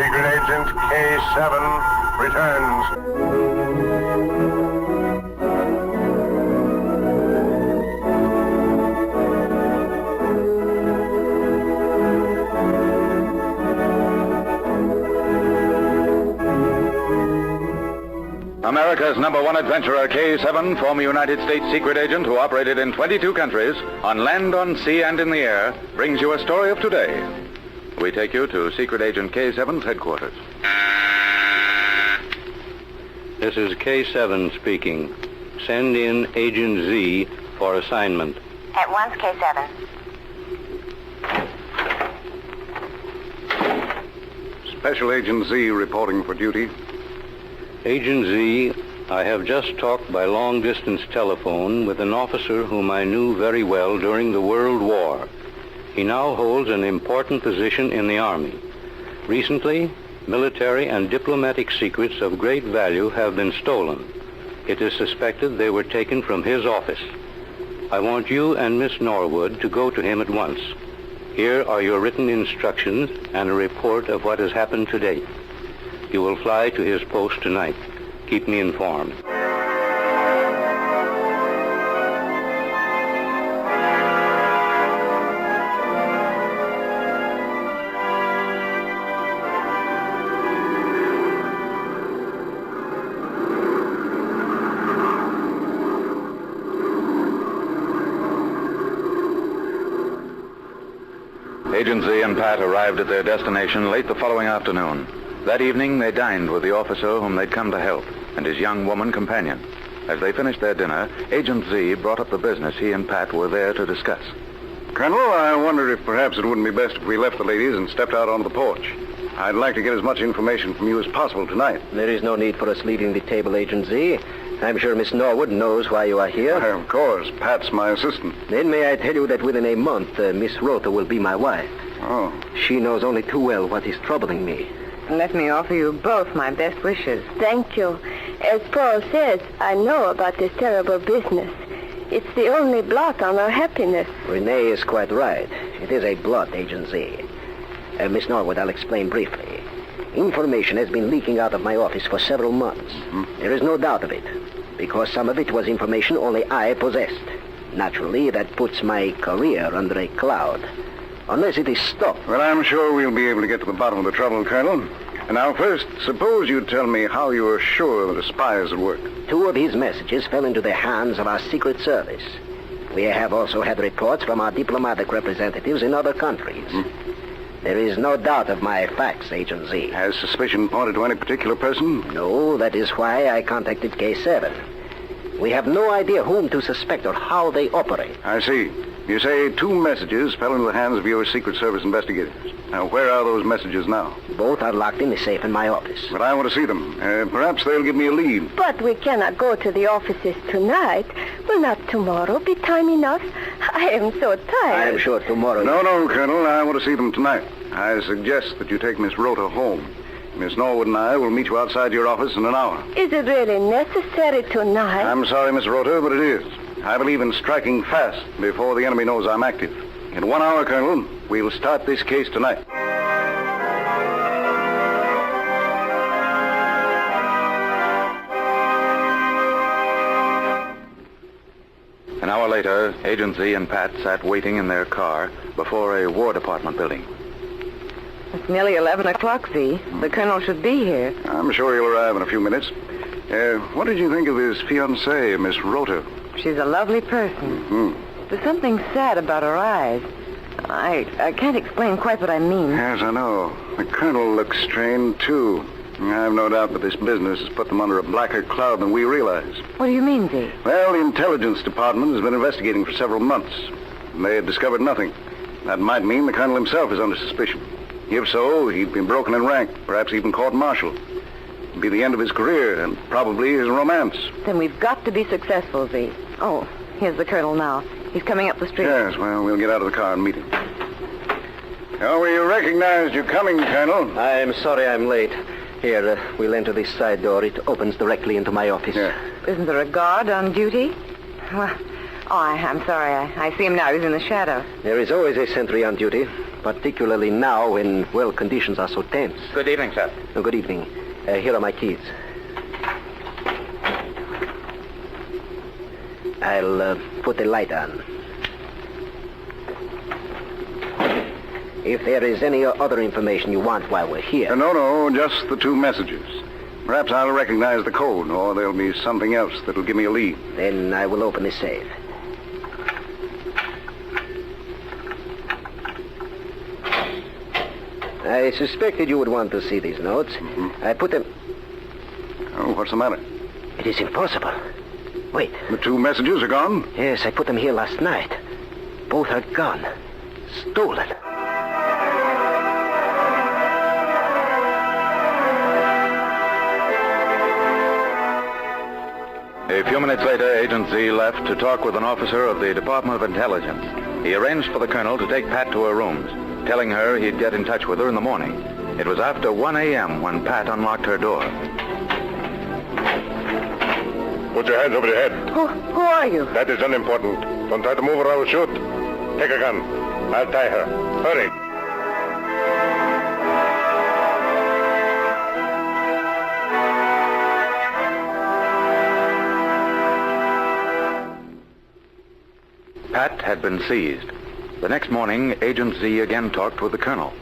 Secret Agent K7 returns. America's #1 adventurer, K7, former United States secret agent who operated in 22 countries, on land, on sea, and in the air, brings you a story of today. We take you to Secret Agent K7's headquarters. This is K7 speaking. Send in Agent Z for assignment. At once, K7. Special Agent Z reporting for duty. Agent Z, I have just talked by long-distance telephone with an officer whom I knew very well during the World War. He now holds an important position in the Army. Recently, military and diplomatic secrets of great value have been stolen. It is suspected they were taken from his office. I want you and Miss Norwood to go to him at once. Here are your written instructions and a report of what has happened to date. You will fly to his post tonight. Keep me informed. Agent Z and Pat arrived at their destination late the following afternoon. That evening, they dined with the officer whom they'd come to help and his young woman companion. As they finished their dinner, Agent Z brought up the business he and Pat were there to discuss. Colonel, I wondered if perhaps it wouldn't be best if we left the ladies and stepped out onto the porch. I'd like to get as much information from you as possible tonight. There is no need for us leaving the table, Agent Z. I'm sure Miss Norwood knows why you are here. Of course. Pat's my assistant. Then may I tell you that within a month, Miss Rotha will be my wife. Oh. She knows only too well what is troubling me. Let me offer you both my best wishes. Thank you. As Paul says, I know about this terrible business. It's the only blot on our happiness. Renee is quite right. It is a blot, Agent Z. Miss Norwood, I'll explain briefly. Information has been leaking out of my office for several months. There is no doubt of it, because some of it was information only I possessed. Naturally, that puts my career under a cloud. Unless it is stopped. Well, I'm sure we'll be able to get to the bottom of the trouble, Colonel. And now, first, suppose you tell me how you are sure that a spy is at work. 2 of his messages fell into the hands of our Secret Service. We have also had reports from our diplomatic representatives in other countries. There is no doubt of my facts, Agent Z. Has suspicion pointed to any particular person? No, that is why I contacted K7. We have no idea whom to suspect or how they operate. I see. You say 2 messages fell into the hands of your Secret Service investigators. Now, where are those messages now? Both are locked in the safe in my office. But I want to see them. Perhaps they'll give me a lead. But we cannot go to the offices tonight. Will not tomorrow be time enough? I am so tired. I am sure tomorrow... No, Colonel. I want to see them tonight. I suggest that you take Miss Rotha home. Miss Norwood and I will meet you outside your office in an hour. Is it really necessary tonight? I'm sorry, Miss Rotha, but it is. I believe in striking fast before the enemy knows I'm active. In 1 hour, Colonel, we'll start this case tonight. An hour later, Agent Z and Pat sat waiting in their car before a War Department building. It's nearly 11 o'clock, Z. The Colonel should be here. I'm sure he'll arrive in a few minutes. What did you think of his fiancée, Miss Rotha? She's a lovely person. There's something sad about her eyes. I can't explain quite what I mean. Yes, I know. The Colonel looks strained, too. I've no doubt that this business has put them under a blacker cloud than we realize. What do you mean, Z? Well, the Intelligence Department has been investigating for several months. And they have discovered nothing. That might mean the Colonel himself is under suspicion. If so, he'd been broken in rank, perhaps even court-martialed. It'd be the end of his career, and probably his romance. Then we've got to be successful, Z. Oh, here's the Colonel now. He's coming up the street. Yes, well, we'll get out of the car and meet him. Oh, we recognized you coming, Colonel. I'm sorry I'm late. Here, we'll enter this side door. It opens directly into my office. Yeah. Isn't there a guard on duty? Well, Oh, I'm sorry. I see him now. He's in the shadow. There is always a sentry on duty, particularly now when, well, conditions are so tense. Good evening, sir. Oh, good evening. Here are my keys. I'll put the light on. If there is any other information you want while we're here... No, just the 2 messages. Perhaps I'll recognize the code, or there'll be something else that'll give me a lead. Then I will open the safe. I suspected you would want to see these notes. Mm-hmm. I put them... Oh, what's the matter? It is impossible. Wait. The 2 messages are gone? Yes, I put them here last night. Both are gone. Stolen. A few minutes later, Agent Z left to talk with an officer of the Department of Intelligence. He arranged for the colonel to take Pat to her rooms, telling her he'd get in touch with her in the morning. It was after 1 a.m. when Pat unlocked her door. Put your hands over your head. Who are you? That is unimportant. Don't try to move or I will shoot. Take a gun. I'll tie her. Hurry. Pat had been seized. The next morning, Agent Z again talked with the colonel.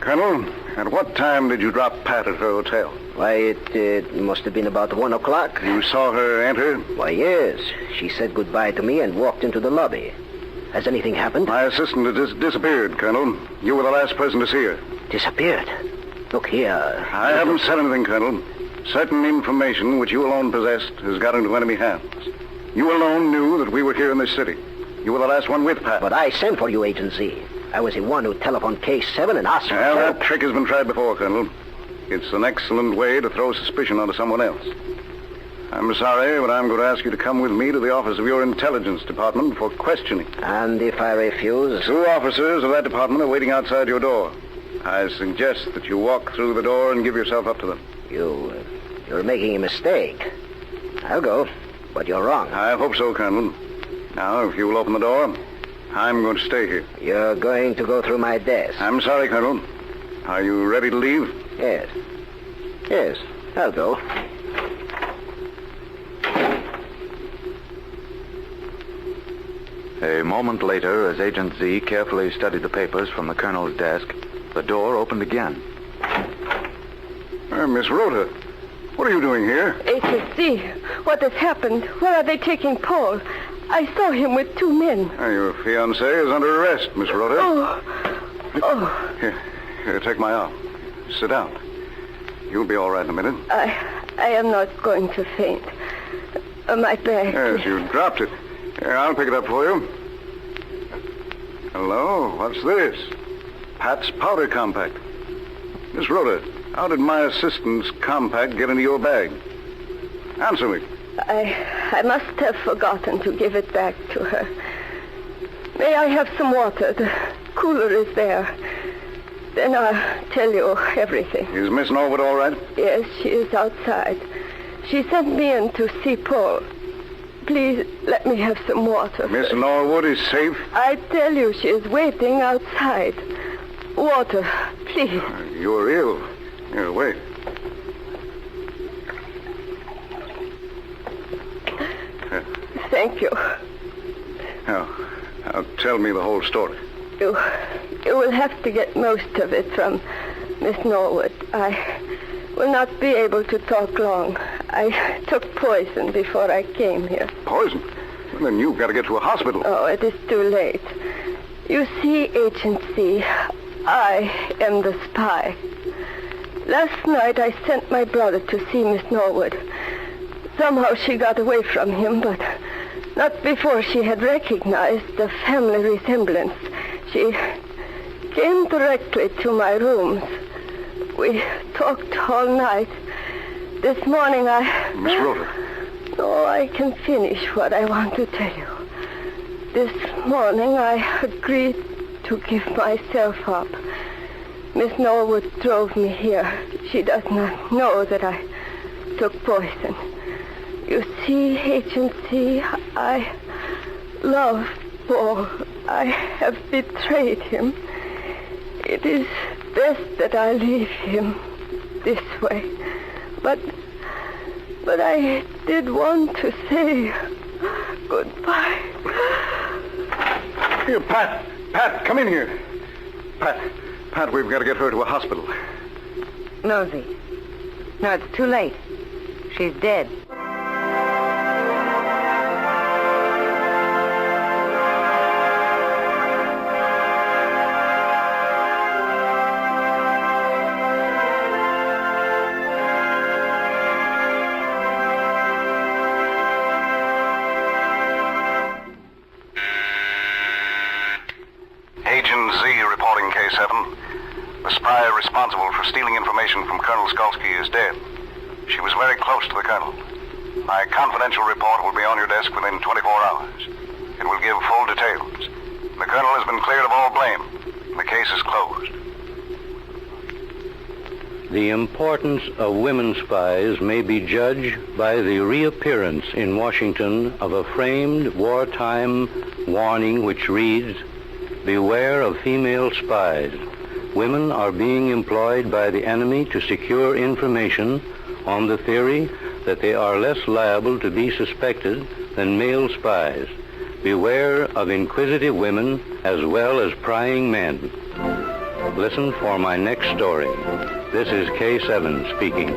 Colonel, at what time did you drop Pat at her hotel? Why, it must have been about 1 o'clock. You saw her enter? Why, yes. She said goodbye to me and walked into the lobby. Has anything happened? My assistant has disappeared, Colonel. You were the last person to see her. Disappeared? Look here. I haven't said anything, Colonel. Certain information which you alone possessed has got into enemy hands. You alone knew that we were here in this city. You were the last one with Pat. But I sent for you, Agent Z. I was the one who telephoned Case 7 and asked for Well, help. that trick has been tried before, Colonel. It's an excellent way to throw suspicion onto someone else. I'm sorry, but I'm going to ask you to come with me to the office of your intelligence department for questioning. And if I refuse? 2 officers of that department are waiting outside your door. I suggest that you walk through the door and give yourself up to them. You're making a mistake. I'll go, but you're wrong. I hope so, Colonel. Now, if you will open the door, I'm going to stay here. You're going to go through my desk. I'm sorry, Colonel. Are you ready to leave? Yes. Yes, I'll go. A moment later, as Agent Z carefully studied the papers from the colonel's desk, the door opened again. Miss Rhoda, what are you doing here? Agent, what has happened? Where are they taking Paul? I saw him with 2 men. Your fiancé is under arrest, Miss Rhoda. Oh. Here, take my arm. Sit down. You'll be all right in a minute. I am not going to faint. My bag. Yes, you dropped it. Here, I'll pick it up for you. Hello, what's this? Pat's powder compact. Miss Rhoda, how did my assistant's compact get into your bag? Answer me. I must have forgotten to give it back to her. May I have some water? The cooler is there. Then I'll tell you everything. Is Miss Norwood all right? Yes, she is outside. She sent me in to see Paul. Please let me have some water. Miss Norwood is safe? I tell you, she is waiting outside. Water, please. You're ill. Here, wait. Thank you. Now, tell me the whole story. You will have to get most of it from Miss Norwood. I will not be able to talk long. I took poison before I came here. Poison? Well, then you've got to get to a hospital. Oh, it is too late. You see, Agent C, I am the spy. Last night I sent my brother to see Miss Norwood. Somehow she got away from him, but not before she had recognized the family resemblance. She came directly to my rooms. We talked all night. This morning Miss Rhoda. No, I can finish what I want to tell you. This morning I agreed to give myself up. Miss Norwood drove me here. She does not know that I took poison. You see, Agent C, love Paul. I have betrayed him. It is best that I leave him this way. But I did want to say goodbye. Here, Pat. Pat, come in here. Pat, we've got to get her to a hospital. Nosy. No, it's too late. She's dead. Agent Z reporting K7. The spy responsible for stealing information from Colonel Skolsky is dead. She was very close to the Colonel. My confidential report will be on your desk within 24 hours. It will give full details. The Colonel has been cleared of all blame. The case is closed. The importance of women spies may be judged by the reappearance in Washington of a framed wartime warning which reads, "Beware of female spies. Women are being employed by the enemy to secure information on the theory that they are less liable to be suspected than male spies. Beware of inquisitive women as well as prying men." Listen for my next story. This is K7 speaking.